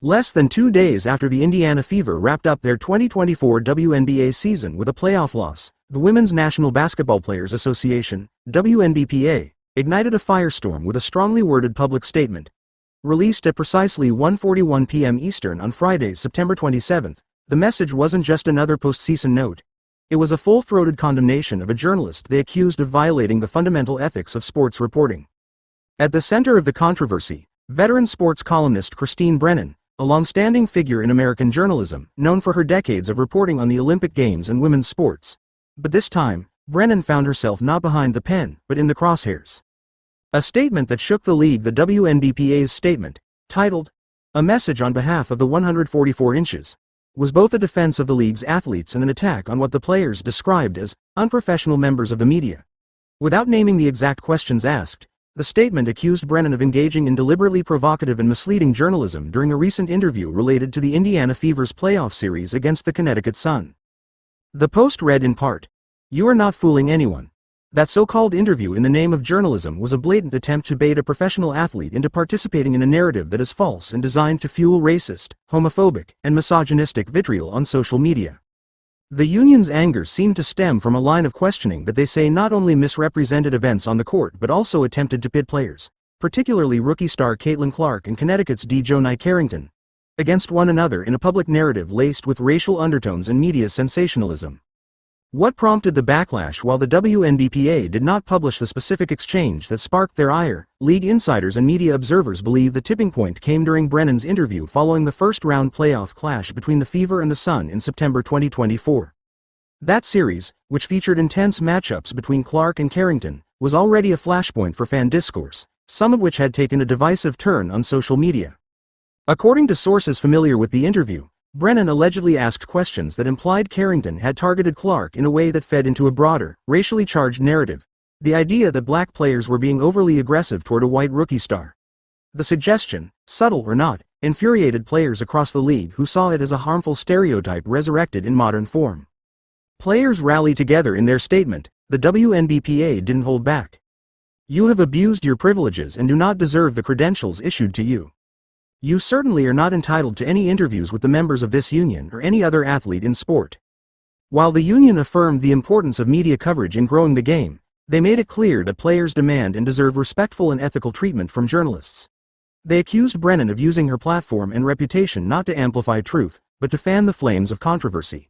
Less than 2 days after the Indiana Fever wrapped up their 2024 WNBA season with a playoff loss, the Women's National Basketball Players Association, WNBPA, ignited a firestorm with a strongly worded public statement. Released at precisely 1:41 p.m. Eastern on Friday, September 27, the message wasn't just another postseason note. It was a full-throated condemnation of a journalist they accused of violating the fundamental ethics of sports reporting. At the center of the controversy, veteran sports columnist Christine Brennan, a long-standing figure in American journalism, known for her decades of reporting on the Olympic Games and women's sports. But this time, Brennan found herself not behind the pen, but in the crosshairs. A statement that shook the league. The WNBPA's statement, titled, "A Message on Behalf of the 144 Inches," was both a defense of the league's athletes and an attack on what the players described as unprofessional members of the media. Without naming the exact questions asked, the statement accused Brennan of engaging in deliberately provocative and misleading journalism during a recent interview related to the Indiana Fever's playoff series against the Connecticut Sun. The post read in part, "You are not fooling anyone. That so-called interview in the name of journalism was a blatant attempt to bait a professional athlete into participating in a narrative that is false and designed to fuel racist, homophobic, and misogynistic vitriol on social media." The union's anger seemed to stem from a line of questioning that they say not only misrepresented events on the court but also attempted to pit players, particularly rookie star Caitlin Clark and Connecticut's DiJonai Carrington, against one another in a public narrative laced with racial undertones and media sensationalism. What prompted the backlash? While the WNBPA did not publish the specific exchange that sparked their ire, league insiders and media observers believe the tipping point came during Brennan's interview following the first-round playoff clash between the Fever and the Sun in September 2024. That series, which featured intense matchups between Clark and Carrington, was already a flashpoint for fan discourse, some of which had taken a divisive turn on social media. According to sources familiar with the interview, Brennan allegedly asked questions that implied Carrington had targeted Clark in a way that fed into a broader, racially charged narrative, the idea that black players were being overly aggressive toward a white rookie star. The suggestion, subtle or not, infuriated players across the league who saw it as a harmful stereotype resurrected in modern form. Players rallied together in their statement. The WNBPA didn't hold back. "You have abused your privileges and do not deserve the credentials issued to you. You certainly are not entitled to any interviews with the members of this union or any other athlete in sport." While the union affirmed the importance of media coverage in growing the game, they made it clear that players demand and deserve respectful and ethical treatment from journalists. They accused Brennan of using her platform and reputation not to amplify truth, but to fan the flames of controversy.